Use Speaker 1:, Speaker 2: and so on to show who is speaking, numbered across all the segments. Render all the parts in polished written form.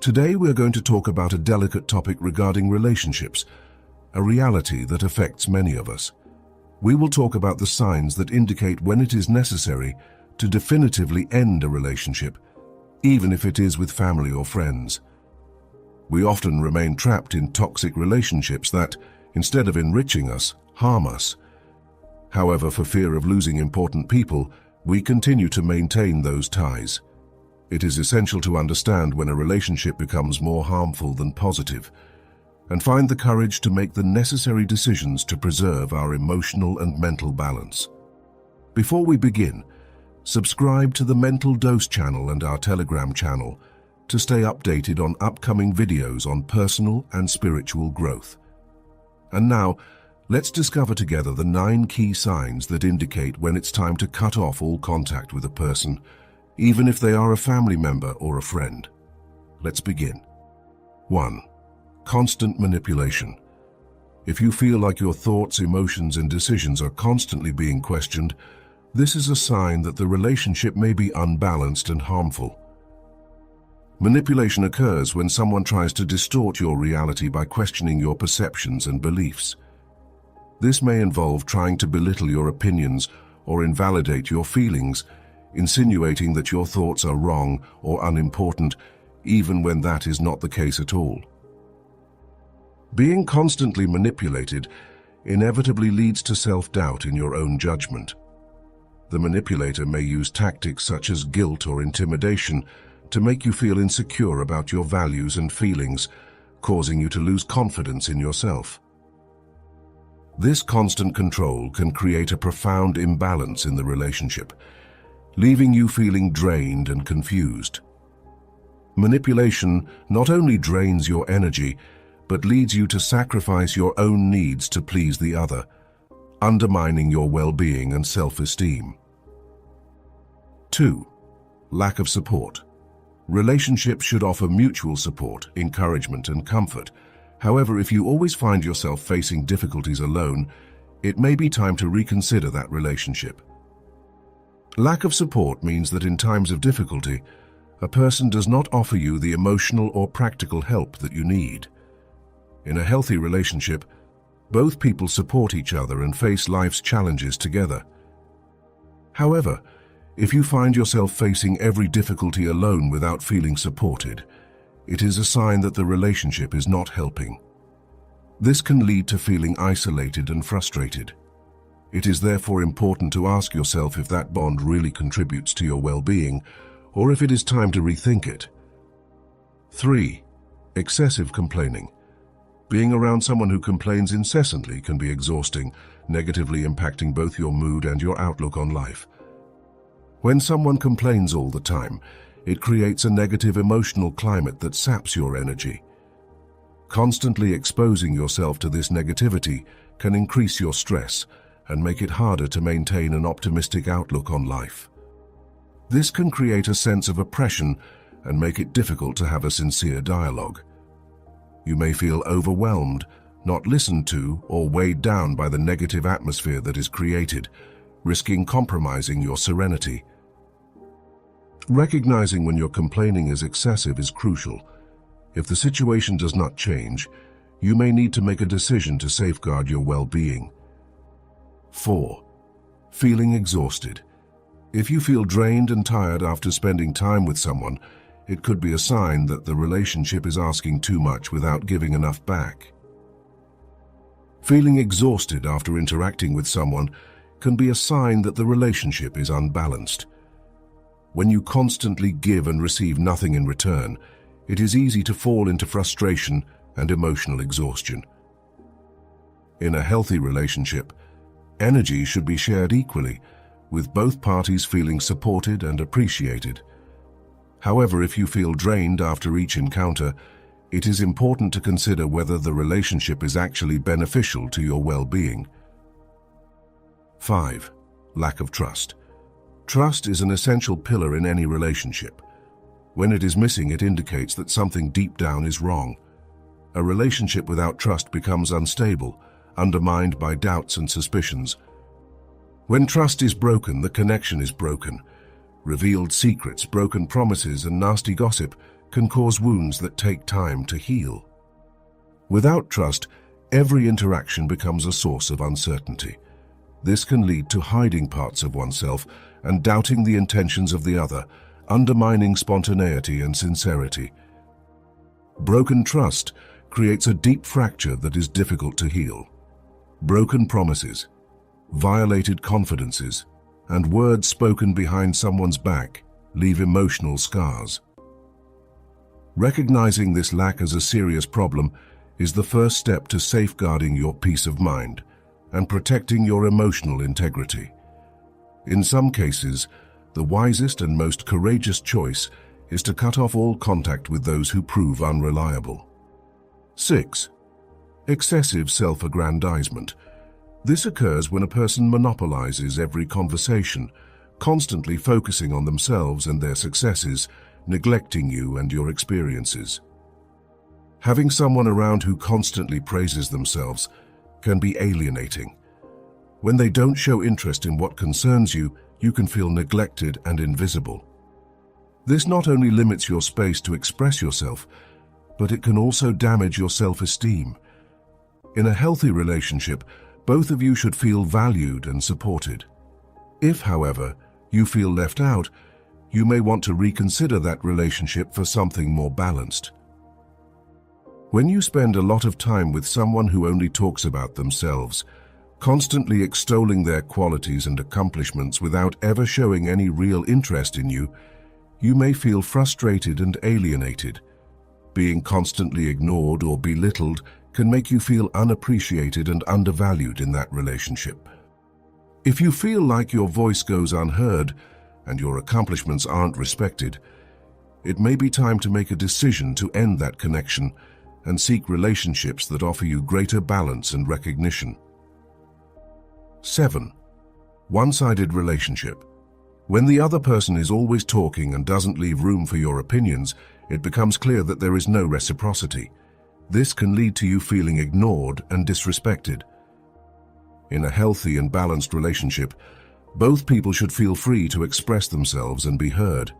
Speaker 1: Today we're going to talk about a delicate topic regarding relationships, a reality that affects many of us. We will talk about the signs that indicate when it is necessary to definitively end a relationship, even if it is with family or friends. We often remain trapped in toxic relationships that, instead of enriching us, harm us. However, for fear of losing important people, we continue to maintain those ties. It is essential to understand when a relationship becomes more harmful than positive, and find the courage to make the necessary decisions to preserve our emotional and mental balance. Before we begin, subscribe to the Mental Dose channel and our Telegram channel to stay updated on upcoming videos on personal and spiritual growth. And now, let's discover together the 9 key signs that indicate when it's time to cut off all contact with a person, even if they are a family member or a friend. Let's begin. 1. Constant manipulation. If you feel like your thoughts, emotions, and decisions are constantly being questioned, this is a sign that the relationship may be unbalanced and harmful. Manipulation occurs when someone tries to distort your reality by questioning your perceptions and beliefs. This may involve trying to belittle your opinions or invalidate your feelings, insinuating that your thoughts are wrong or unimportant, even when that is not the case at all. Being constantly manipulated inevitably leads to self-doubt in your own judgment. The manipulator may use tactics such as guilt or intimidation to make you feel insecure about your values and feelings, causing you to lose confidence in yourself. This constant control can create a profound imbalance in the relationship, leaving you feeling drained and confused. Manipulation not only drains your energy, but leads you to sacrifice your own needs to please the other, undermining your well-being and self-esteem. 2. Lack of support. Relationships should offer mutual support, encouragement, and comfort. However, if you always find yourself facing difficulties alone, it may be time to reconsider that relationship. Lack of support means that in times of difficulty, a person does not offer you the emotional or practical help that you need. In a healthy relationship, both people support each other and face life's challenges together. However, if you find yourself facing every difficulty alone without feeling supported, it is a sign that the relationship is not helping. This can lead to feeling isolated and frustrated. It is therefore important to ask yourself if that bond really contributes to your well-being, or if it is time to rethink it. 3. Excessive complaining. Being around someone who complains incessantly can be exhausting, negatively impacting both your mood and your outlook on life. When someone complains all the time, it creates a negative emotional climate that saps your energy. Constantly exposing yourself to this negativity can increase your stress and make it harder to maintain an optimistic outlook on life. This can create a sense of oppression and make it difficult to have a sincere dialogue. You may feel overwhelmed, not listened to, or weighed down by the negative atmosphere that is created, risking compromising your serenity. Recognizing when your complaining is excessive is crucial. If the situation does not change, you may need to make a decision to safeguard your well-being. 4. Feeling exhausted. If you feel drained and tired after spending time with someone, it could be a sign that the relationship is asking too much without giving enough back. Feeling exhausted after interacting with someone can be a sign that the relationship is unbalanced. When you constantly give and receive nothing in return, it is easy to fall into frustration and emotional exhaustion. In a healthy relationship, energy should be shared equally, with both parties feeling supported and appreciated. However, if you feel drained after each encounter, it is important to consider whether the relationship is actually beneficial to your well-being. 5. Lack of trust. Trust is an essential pillar in any relationship. When it is missing, it indicates that something deep down is wrong. A relationship without trust becomes unstable, undermined by doubts and suspicions. When trust is broken, the connection is broken. Revealed secrets, broken promises, and nasty gossip can cause wounds that take time to heal. Without trust, every interaction becomes a source of uncertainty. This can lead to hiding parts of oneself and doubting the intentions of the other, undermining spontaneity and sincerity. Broken trust creates a deep fracture that is difficult to heal. Broken promises, violated confidences, and words spoken behind someone's back leave emotional scars. Recognizing this lack as a serious problem is the first step to safeguarding your peace of mind and protecting your emotional integrity. In some cases, the wisest and most courageous choice is to cut off all contact with those who prove unreliable. 6. Excessive self-aggrandizement. This occurs when a person monopolizes every conversation, constantly focusing on themselves and their successes, neglecting you and your experiences. Having someone around who constantly praises themselves can be alienating. When they don't show interest in what concerns you, you can feel neglected and invisible. This not only limits your space to express yourself, but it can also damage your self-esteem. In a healthy relationship, both of you should feel valued and supported. If, however, you feel left out, you may want to reconsider that relationship for something more balanced. When you spend a lot of time with someone who only talks about themselves, constantly extolling their qualities and accomplishments without ever showing any real interest in you, you may feel frustrated and alienated. Being constantly ignored or belittled can make you feel unappreciated and undervalued in that relationship. If you feel like your voice goes unheard and your accomplishments aren't respected, it may be time to make a decision to end that connection and seek relationships that offer you greater balance and recognition. 7. One-sided relationship. When the other person is always talking and doesn't leave room for your opinions, it becomes clear that there is no reciprocity. This can lead to you feeling ignored and disrespected. In a healthy and balanced relationship, both people should feel free to express themselves and be heard.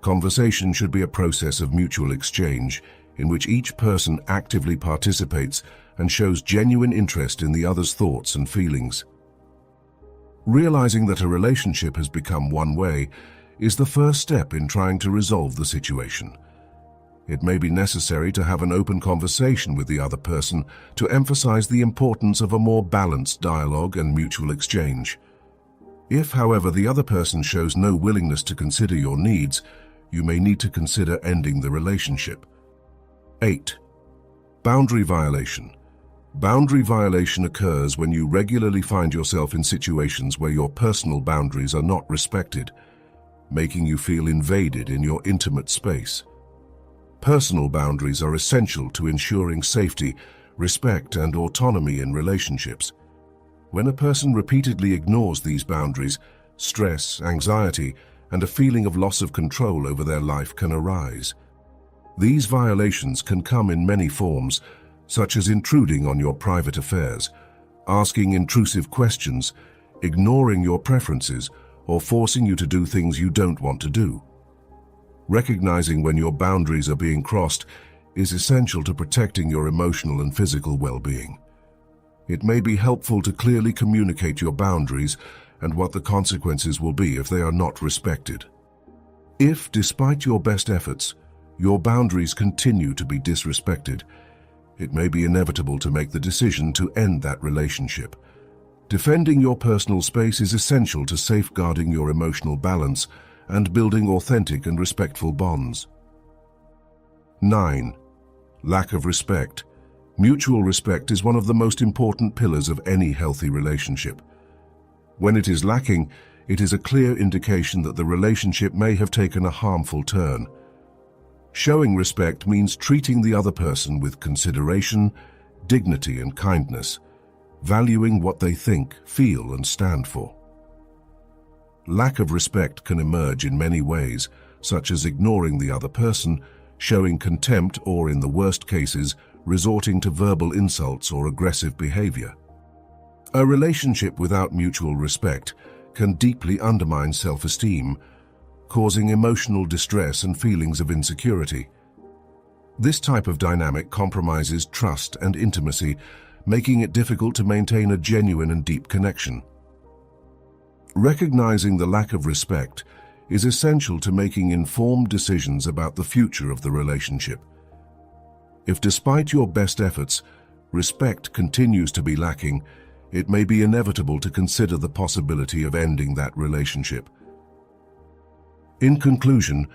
Speaker 1: Conversation should be a process of mutual exchange in which each person actively participates and shows genuine interest in the other's thoughts and feelings. Realizing that a relationship has become one way is the first step in trying to resolve the situation. It may be necessary to have an open conversation with the other person to emphasize the importance of a more balanced dialogue and mutual exchange. If, however, the other person shows no willingness to consider your needs, you may need to consider ending the relationship. 8. Boundary violation. Boundary violation occurs when you regularly find yourself in situations where your personal boundaries are not respected, making you feel invaded in your intimate space. Personal boundaries are essential to ensuring safety, respect, and autonomy in relationships. When a person repeatedly ignores these boundaries, stress, anxiety, and a feeling of loss of control over their life can arise. These violations can come in many forms, such as intruding on your private affairs, asking intrusive questions, ignoring your preferences, or forcing you to do things you don't want to do. Recognizing when your boundaries are being crossed is essential to protecting your emotional and physical well-being. It may be helpful to clearly communicate your boundaries and what the consequences will be if they are not respected. If, despite your best efforts, your boundaries continue to be disrespected, it may be inevitable to make the decision to end that relationship. Defending your personal space is essential to safeguarding your emotional balance and building authentic and respectful bonds. 9. Lack of respect. Mutual respect is one of the most important pillars of any healthy relationship. When it is lacking, it is a clear indication that the relationship may have taken a harmful turn. Showing respect means treating the other person with consideration, dignity, and kindness, valuing what they think, feel, and stand for. Lack of respect can emerge in many ways, such as ignoring the other person, showing contempt, or in the worst cases, resorting to verbal insults or aggressive behavior. A relationship without mutual respect can deeply undermine self-esteem, causing emotional distress and feelings of insecurity. This type of dynamic compromises trust and intimacy, making it difficult to maintain a genuine and deep connection. Recognizing the lack of respect is essential to making informed decisions about the future of the relationship. If, despite your best efforts, respect continues to be lacking, it may be inevitable to consider the possibility of ending that relationship. In conclusion,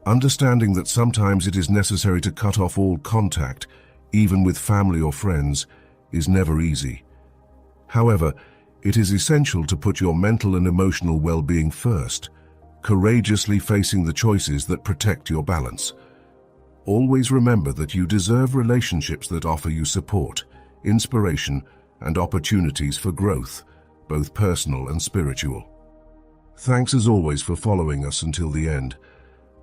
Speaker 1: understanding that sometimes it is necessary to cut off all contact, even with family or friends, is never easy. However, it is essential to put your mental and emotional well-being first, courageously facing the choices that protect your balance. Always remember that you deserve relationships that offer you support, inspiration, and opportunities for growth, both personal and spiritual. Thanks as always for following us until the end.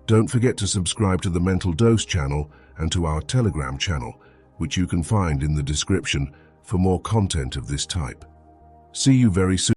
Speaker 1: Don't forget to subscribe to the Mental Dose channel and to our Telegram channel, which you can find in the description for more content of this type. See you very soon.